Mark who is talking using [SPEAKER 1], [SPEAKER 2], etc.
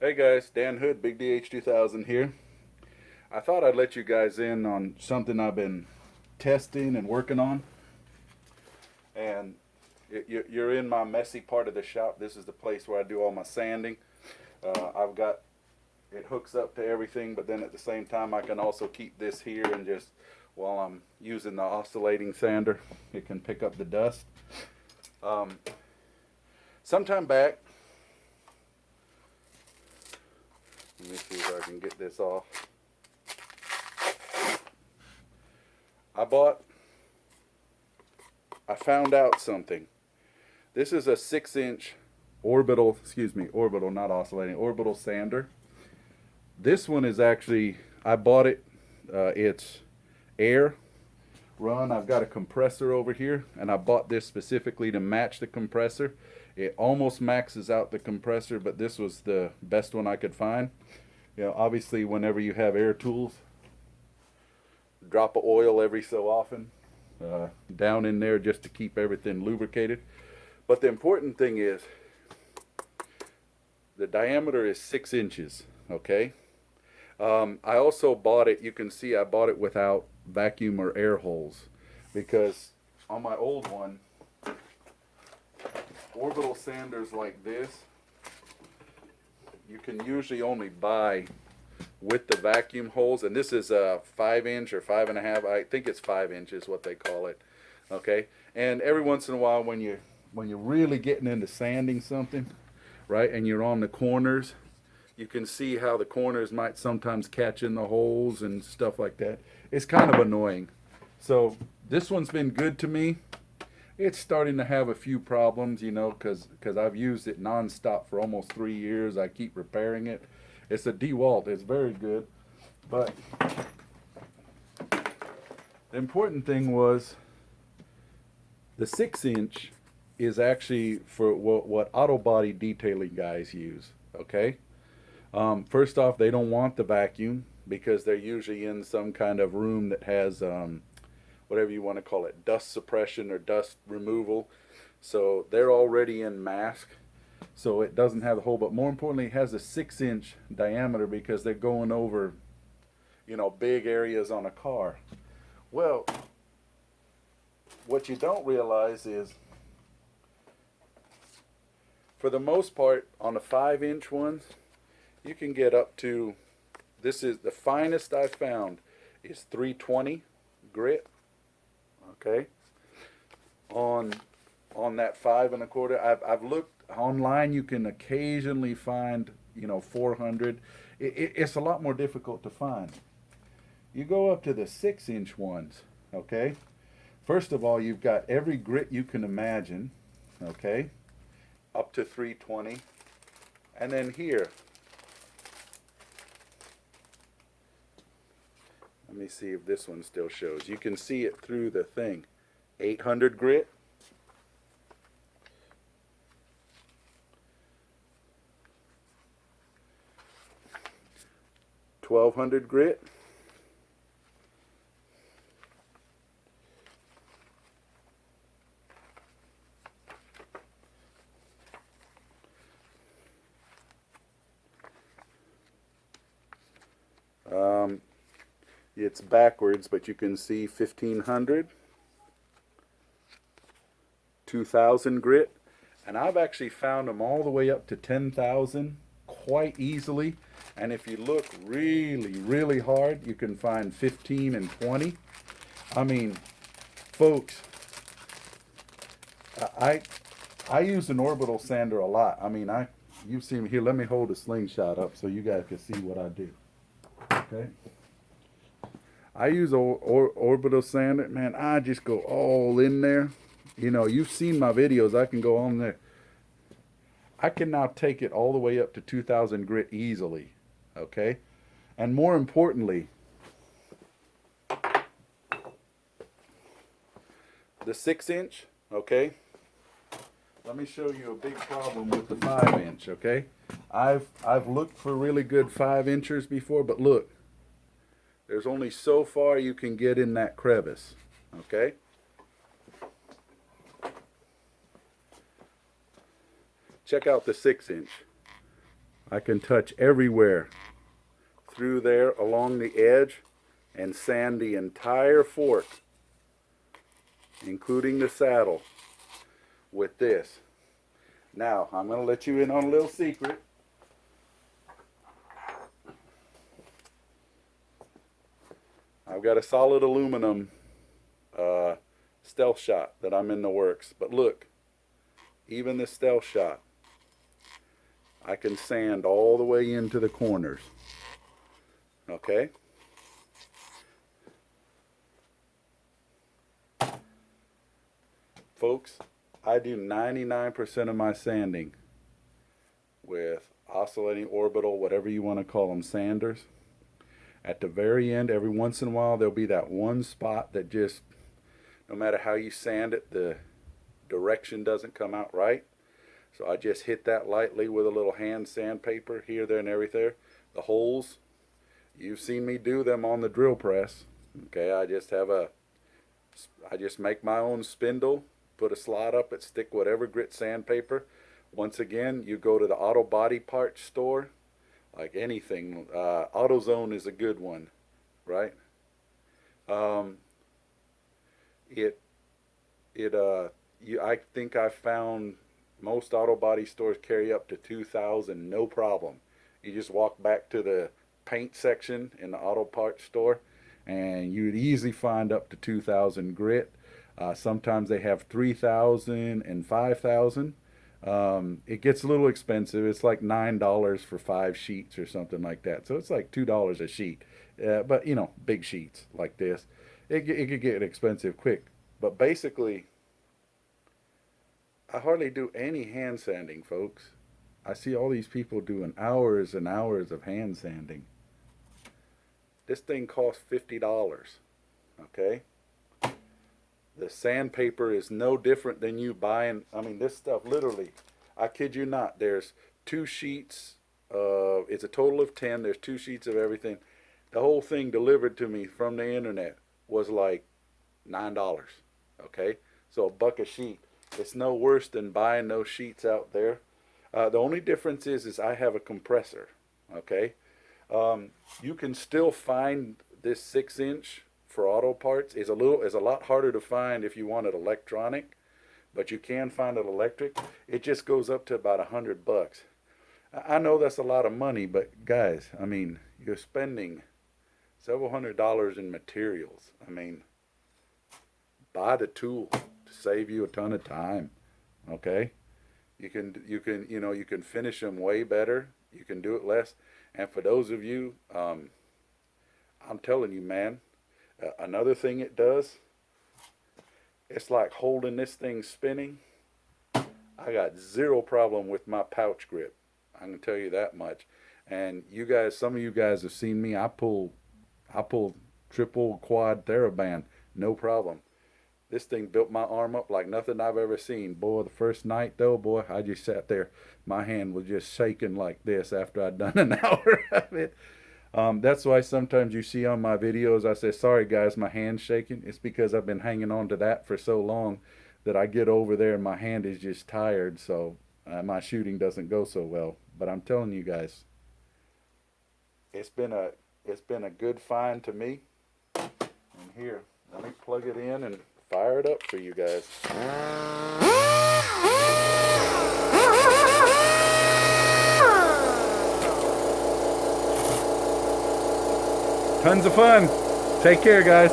[SPEAKER 1] Hey guys, Dan Hood, Big DH 2000 here. I thought I'd let you guys in on something I've been testing and working on. And you're in my messy part of the shop. This is the place where I do all my sanding. I've got it hooks up to everything, but then at the same time, I can also keep this here and just while I'm using the oscillating sander, it can pick up the dust. Um, Sometime back, let me see if I can get this off. I found out something. This is a 6-inch orbital, not oscillating, orbital sander. This one is actually, I bought it, it's air run. I've got a compressor over here, and I bought this specifically to match the compressor. It almost maxes out the compressor, but this was the best one I could find. You know, obviously, whenever you have air tools, drop of oil every so often down in there just to keep everything lubricated. But the important thing is the diameter is 6 inches, okay? I also bought it, you can see I bought it without vacuum or air holes because on my old one, orbital sanders like this, you can usually only buy with the vacuum holes, and this is a 5-inch or 5.5. I think it's 5 inches, what they call it. Okay, and every once in a while, when you're really getting into sanding something, right, and you're on the corners, you can see how the corners might sometimes catch in the holes and stuff like that. It's kind of annoying. So this one's been good to me. It's starting to have a few problems, you know, because I've used it nonstop for almost 3 years. I keep repairing it. It's a DeWalt. It's very good. But the important thing was the 6-inch is actually for what auto body detailing guys use, okay? First off, they don't want the vacuum because they're usually in some kind of room that has whatever you want to call it, dust suppression or dust removal. So they're already in mask, so it doesn't have the hole. But more importantly, it has a 6-inch diameter because they're going over, you know, big areas on a car. Well, what you don't realize is, for the most part, on the 5-inch ones, you can get up to, this is the finest I've found, is 320 grit. Okay, on that 5.25, I've looked online. You can occasionally find, you know, 400. It's a lot more difficult to find. You go up to the 6-inch ones. Okay, first of all, you've got every grit you can imagine. Okay, up to 320, and then here. Let me see if this one still shows. You can see it through the thing. 800 grit. $1,200 grit. It's backwards, but you can see 1,500, 2,000 grit, and I've actually found them all the way up to 10,000 quite easily. And if you look really, really hard, you can find 15 and 20. I mean, folks, I use an orbital sander a lot. I mean, you've seen me here. Let me hold the slingshot up so you guys can see what I do. Okay. I use orbital sander, man. I just go all in there. You know, you've seen my videos. I can go on there. I can now take it all the way up to 2,000 grit easily. Okay, and more importantly, the 6-inch. Okay, let me show you a big problem with the 5-inch. Okay, I've looked for really good 5-inchers before, but look. There's only so far you can get in that crevice, okay? Check out the 6-inch. I can touch everywhere through there along the edge and sand the entire fork, including the saddle, with this. Now, I'm going to let you in on a little secret. I've got a solid aluminum Stealth Shot that I'm in the works. But look, even the Stealth Shot, I can sand all the way into the corners. Okay? Folks, I do 99% of my sanding with oscillating orbital, whatever you want to call them, sanders. At the very end, every once in a while, there'll be that one spot that just, no matter how you sand it, the direction doesn't come out right. So I just hit that lightly with a little hand sandpaper here, there, and everything. The holes, you've seen me do them on the drill press. Okay, I just make my own spindle, put a slot up it, stick whatever grit sandpaper. Once again, you go to the auto body parts store, like anything. AutoZone is a good one, right? I think I found most auto body stores carry up to 2,000, no problem. You just walk back to the paint section in the auto parts store, and you'd easily find up to 2,000 grit. Sometimes they have 3,000 and 5,000. It gets a little expensive. It's like $9 for 5 sheets or something like that. So it's like $2 a sheet. But you know, big sheets like this, it could get expensive quick. But basically, I hardly do any hand sanding, folks. I see all these people doing hours and hours of hand sanding. This thing costs $50. Okay? The sandpaper is no different than you buying. I mean, this stuff literally, I kid you not, there's 2 sheets of, it's a total of 10. There's 2 sheets of everything. The whole thing delivered to me from the internet was like $9. Okay? So $1 a sheet. It's no worse than buying those sheets out there. The only difference is I have a compressor. Okay? You can still find this 6-inch for auto parts. Is a lot harder to find if you want it electronic, but you can find it electric. It just goes up to about $100. I know that's a lot of money, but guys, I mean, you're spending several $100s in materials. I mean, buy the tool to save you a ton of time. Okay, you can finish them way better. You can do it less. And for those of you, I'm telling you, man. Another thing it does, it's like holding this thing spinning. I got zero problem with my pouch grip. I can tell you that much. And you guys, some of you guys have seen me. I pull triple quad TheraBand, no problem. This thing built my arm up like nothing I've ever seen. Boy, the first night though, boy, I just sat there. My hand was just shaking like this after I'd done an hour of it. That's why sometimes you see on my videos, I say, sorry guys, my hand's shaking. It's because I've been hanging on to that for so long that I get over there and my hand is just tired. So my shooting doesn't go so well. But I'm telling you guys, it's been a good find to me. And here, let me plug it in and fire it up for you guys. Tons of fun. Take care, guys.